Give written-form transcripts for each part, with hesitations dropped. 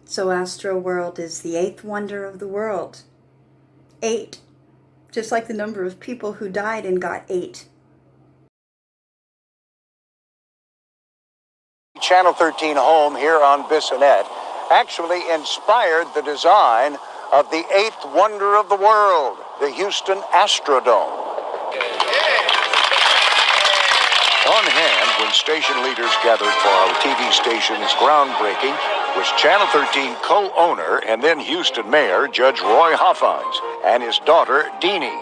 So Astro World is the 8th wonder of the world. 8. Just like the number of people who died and got 8. Channel 13 home here on Bissonnet actually inspired the design of the 8th wonder of the world, the Houston Astrodome. On hand, when station leaders gathered for our TV station's groundbreaking, was Channel 13 co-owner and then Houston Mayor Judge Roy Hoffines and his daughter Deanie.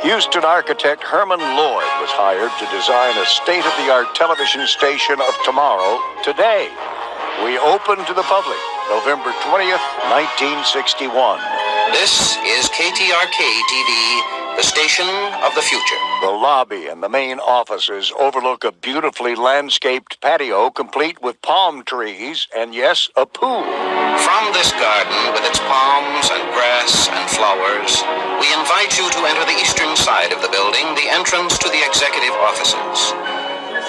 Houston architect Herman Lloyd was hired to design a state-of-the-art television station of tomorrow, today. We open to the public November 20th, 1961. This is KTRK-TV, the station of the future. The lobby and the main offices overlook a beautifully landscaped patio complete with palm trees and, yes, a pool. From this garden with its palms and grass and flowers, we invite you to enter the eastern side of the building, the entrance to the executive offices.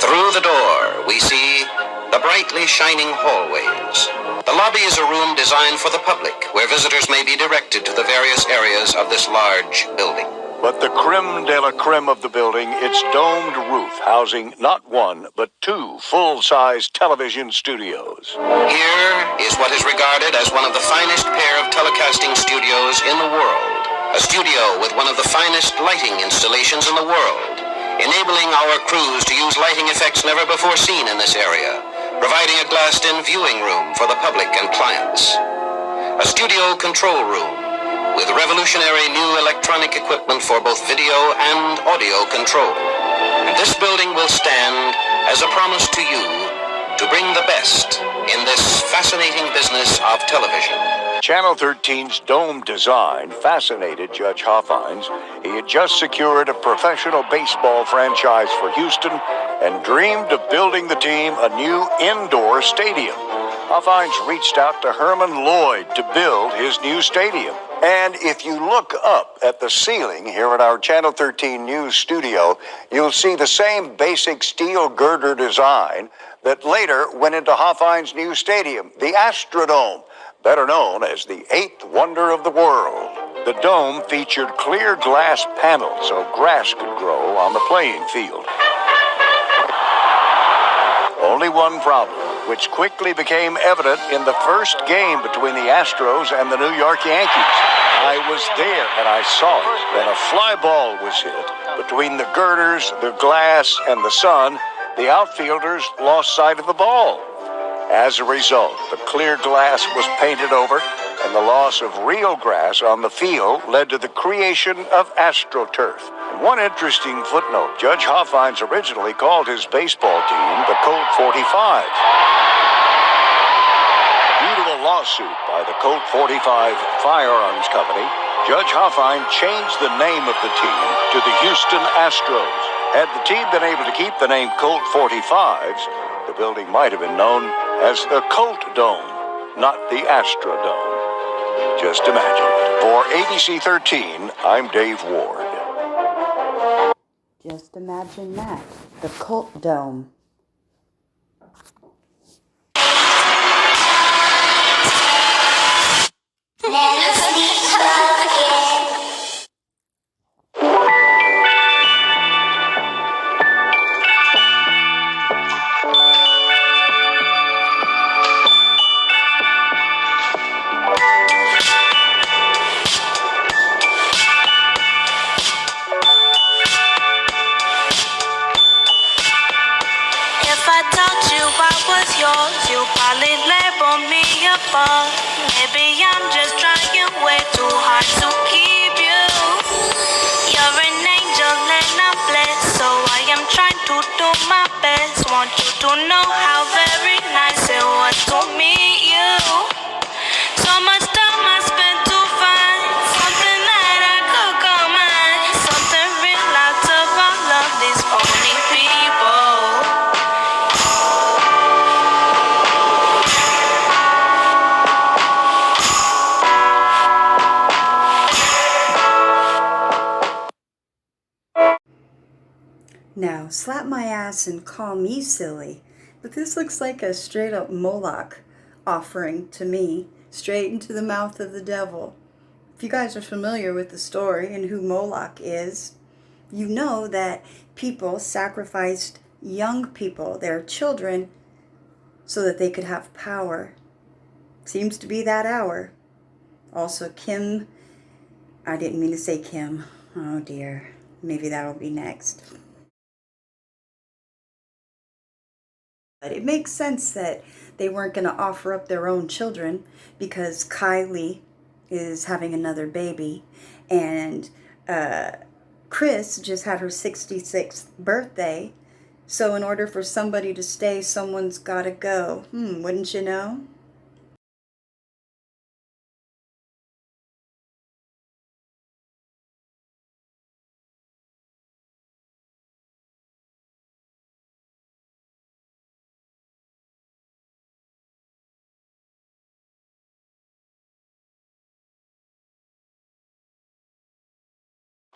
Through the door, we see the brightly shining hallways. The lobby is a room designed for the public, where visitors may be directed to the various areas of this large building. But the creme de la creme of the building, its domed roof housing not one, but 2 full-size television studios. Here is what is regarded as one of the finest pair of telecasting studios in the world. A studio with one of the finest lighting installations in the world, enabling our crews to use lighting effects never before seen in this area, providing a glassed-in viewing room for the public and clients. A studio control room with revolutionary new electronic equipment for both video and audio control. And this building will stand as a promise to you to bring the best in this fascinating business of television. Channel 13's dome design fascinated Judge Hoffines. He had just secured a professional baseball franchise for Houston and dreamed of building the team a new indoor stadium. Hoffines reached out to Herman Lloyd to build his new stadium. And if you look up at the ceiling here at our Channel 13 News studio, you'll see the same basic steel girder design that later went into Hoffines' new stadium, the Astrodome, better known as the 8th wonder of the world. The dome featured clear glass panels so grass could grow on the playing field. Only one problem, which quickly became evident in the first game between the Astros and the New York Yankees. I was there and I saw it. When a fly ball was hit between the girders, the glass, and the sun, the outfielders lost sight of the ball. As a result, the clear glass was painted over, and the loss of real grass on the field led to the creation of AstroTurf. And one interesting footnote, Judge Hoffines originally called his baseball team the Colt 45. Due to a lawsuit by the Colt 45 Firearms Company, Judge Hoffine changed the name of the team to the Houston Astros. Had the team been able to keep the name Colt 45s, the building might have been known as the Colt Dome, not the Astrodome. Just imagine. For ABC 13, I'm Dave Ward. Just imagine that. The Colt Dome. You probably label me a bug. Maybe I'm just trying way too hard to keep you. You're an angel and I'm blessed, so I am trying to do my best. Want you to know how very nice it was to meet you. So much time I spent to find something that I could call mine, something real out of all of these phony people. Now, slap my ass and call me silly, but this looks like a straight-up Moloch offering to me. straight into the mouth of the devil. If you guys are familiar with the story and who Moloch is, you know that people sacrificed young people, their children, so that they could have power. Seems to be that hour. Also, Kim, I didn't mean to say Kim. Oh dear, maybe that'll be next. But it makes sense that they weren't going to offer up their own children because Kylie is having another baby, and Chris just had her 66th birthday. So in order for somebody to stay, someone's got to go. Wouldn't you know?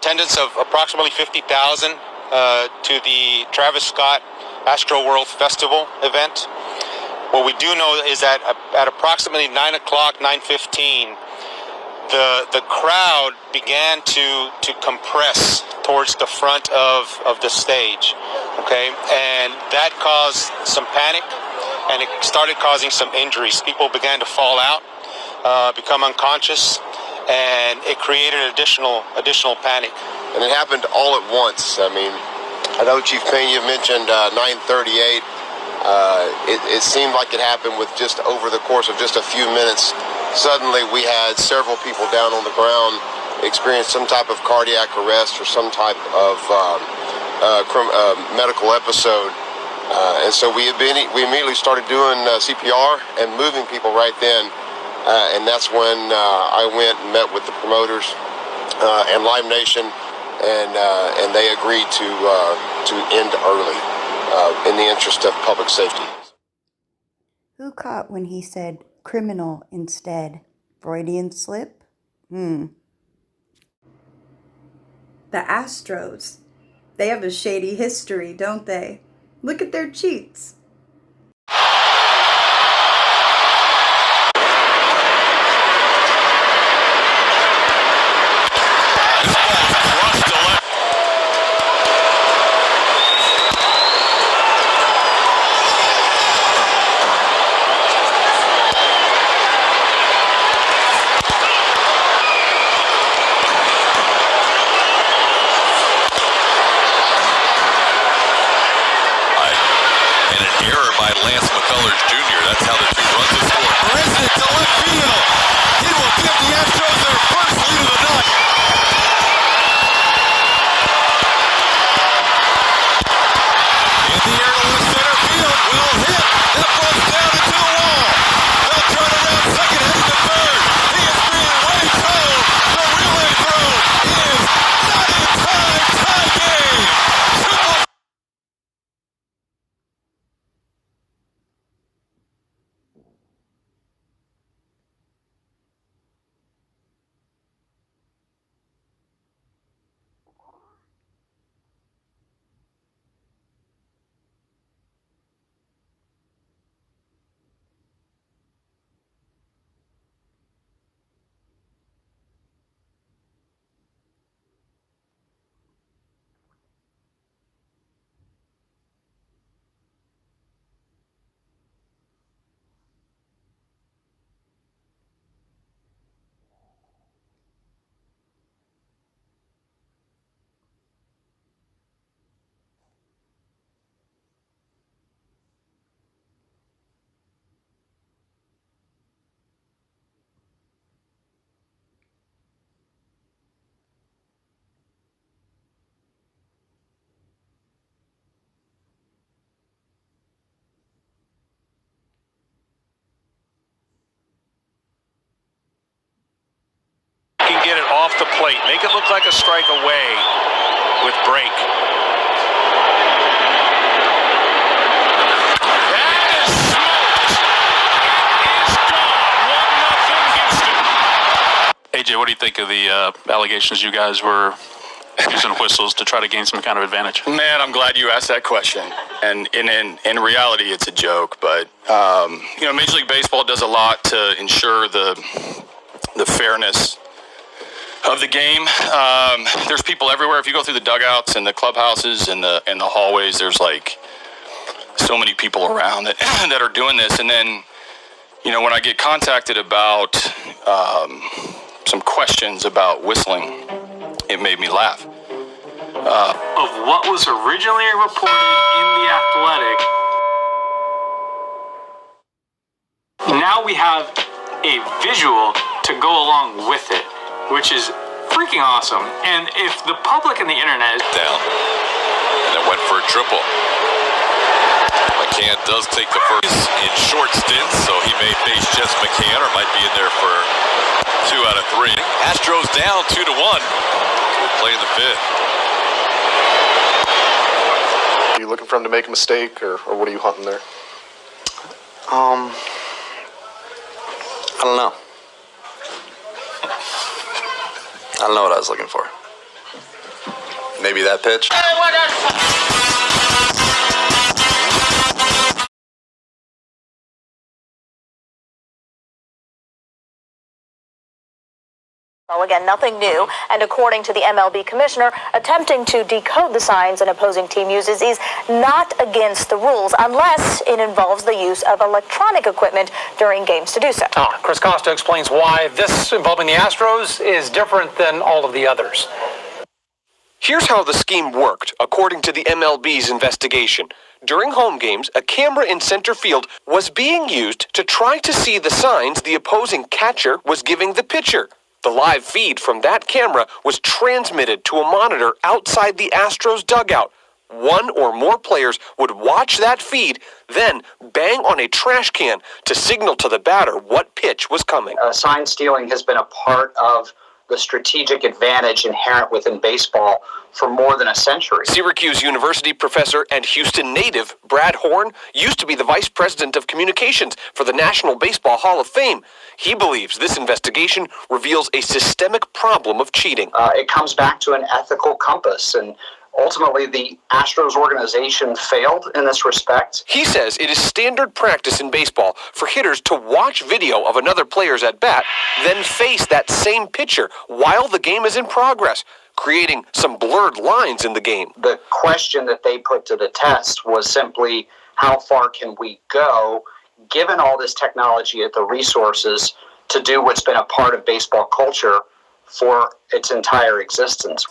Attendance of approximately 50,000 to the Travis Scott Astro World Festival event. What we do know is that at approximately 9 o'clock, 9:15, the crowd began to compress towards the front of the stage, okay? And that caused some panic, and it started causing some injuries. People began to fall out, become unconscious, and it created additional panic. And it happened all at once. I mean, I know Chief Payne, you mentioned 9:38. It seemed like it happened with just over the course of just a few minutes. Suddenly we had several people down on the ground experience some type of cardiac arrest or some type of medical episode. And so we immediately started doing CPR and moving people right then. And that's when I went and met with the promoters and Live Nation, and they agreed to end early in the interest of public safety. Who caught when he said criminal instead? Freudian slip? The Astros. They have a shady history, don't they? Look at their cheats. That's how the two runs have scored. President to left field. He will give the Astros their first lead of the night. In the air to left center field. Well hit. That ball's down into the wall. They'll turn around second, heading to third. He is being way told. The relay throw is not in time. Tie game. Can get it off the plate, make it look like a strike away with break. That is smoked. It is gone. 1-0 Houston. AJ, what do you think of the allegations you guys were using whistles to try to gain some kind of advantage? Man, I'm glad you asked that question. And in reality, it's a joke. But, Major League Baseball does a lot to ensure the fairness of the game. There's people everywhere. If you go through the dugouts and the clubhouses and the hallways, there's like so many people around that are doing this. And then, when I get contacted about some questions about whistling, it made me laugh. Of what was originally reported in The Athletic, now we have a visual to go along with it, which is freaking awesome. And if the public and the internet is down, and then went for a triple. McCann does take the first in short stints, so he may face just McCann or might be in there for 2 out of 3. Astros down 2-1. Play in the 5th. Are you looking for him to make a mistake, or what are you hunting there? I don't know. I don't know what I was looking for. Maybe that pitch. Well, again, nothing new, and according to the MLB commissioner, attempting to decode the signs an opposing team uses is not against the rules unless it involves the use of electronic equipment during games to do so. Chris Costa explains why this involving the Astros is different than all of the others. Here's how the scheme worked, according to the MLB's investigation. During home games, a camera in center field was being used to try to see the signs the opposing catcher was giving the pitcher. The live feed from that camera was transmitted to a monitor outside the Astros dugout. One or more players would watch that feed, then bang on a trash can to signal to the batter what pitch was coming. Sign stealing has been a part of the strategic advantage inherent within baseball for more than a century. Syracuse University professor and Houston native Brad Horn used to be the vice president of communications for the National Baseball Hall of Fame. He believes this investigation reveals a systemic problem of cheating. It comes back to an ethical compass, and ultimately the Astros organization failed in this respect. He says it is standard practice in baseball for hitters to watch video of another player's at-bat, then face that same pitcher while the game is in progress, creating some blurred lines in the game. The question that they put to the test was simply, how far can we go, given all this technology at the resources, to do what's been a part of baseball culture for its entire existence.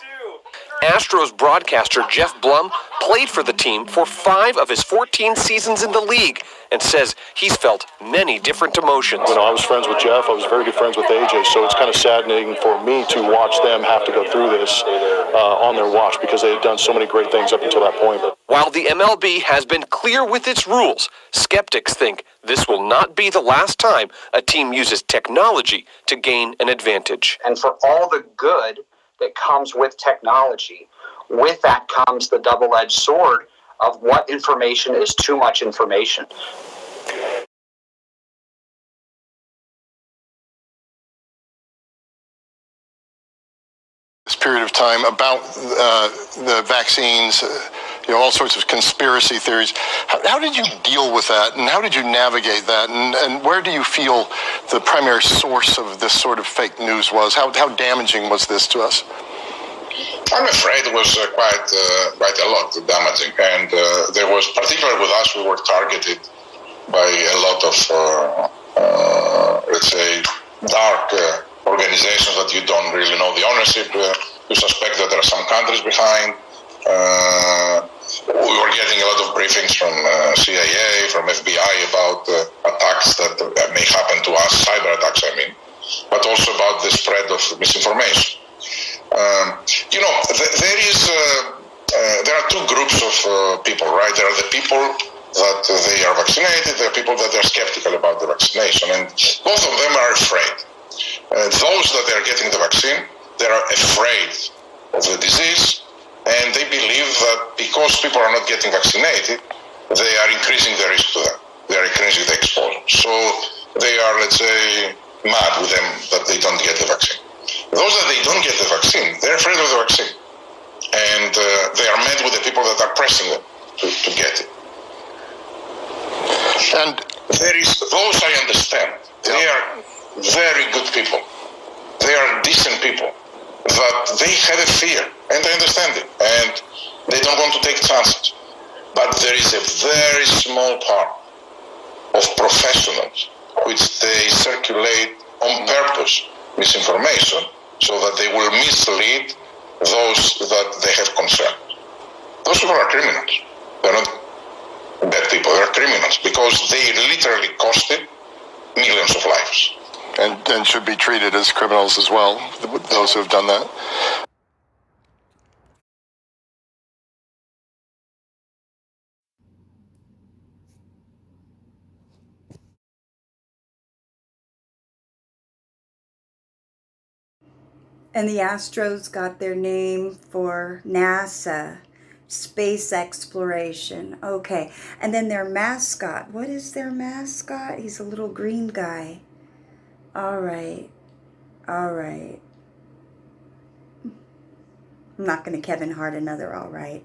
Astros broadcaster Jeff Blum played for the team for 5 of his 14 seasons in the league and says he's felt many different emotions. I was friends with Jeff. I was very good friends with AJ, so it's kind of saddening for me to watch them have to go through this on their watch because they had done so many great things up until that point. While the MLB has been clear with its rules, skeptics think this will not be the last time a team uses technology to gain an advantage. And for all the good that comes with technology, with that comes the double-edged sword of what information is too much information. This period of time about the vaccines, all sorts of conspiracy theories. How did you deal with that, and how did you navigate that, and where do you feel the primary source of this sort of fake news was? How damaging was this to us? I'm afraid it was quite a lot damaging, and there was, particularly with us, we were targeted by a lot of, let's say, dark organizations that you don't really know the ownership. You suspect that there are some countries behind. We were getting a lot of briefings from CIA, from FBI about attacks that may happen to us, cyber attacks, I mean, but also about the spread of misinformation. There are two groups of people, right? There are the people that they are vaccinated, there are people that are skeptical about the vaccination, and both of them are afraid. Those that are getting the vaccine, they are afraid of the disease, and they believe that because people are not getting vaccinated, they are increasing the risk to them. They are increasing the exposure. So they are, let's say, mad with them that they don't get the vaccine. Those that they don't get the vaccine, they're afraid of the vaccine. and they are met with the people that are pressing them to get it. And there is those I understand. They are very good people. They are decent people. That they have a fear, and I understand it, and they don't want to take chances. But there is a very small part of professionals which they circulate on purpose misinformation so that they will mislead those that they have concern. Those people are criminals. They're not bad people, they're criminals because they literally costed millions of lives. And should be treated as criminals as well, those who have done that. And the Astros got their name for NASA, space exploration. Okay, and then their mascot. What is their mascot? He's a little green guy. All right. All right. I'm not going to Kevin Hart another all right.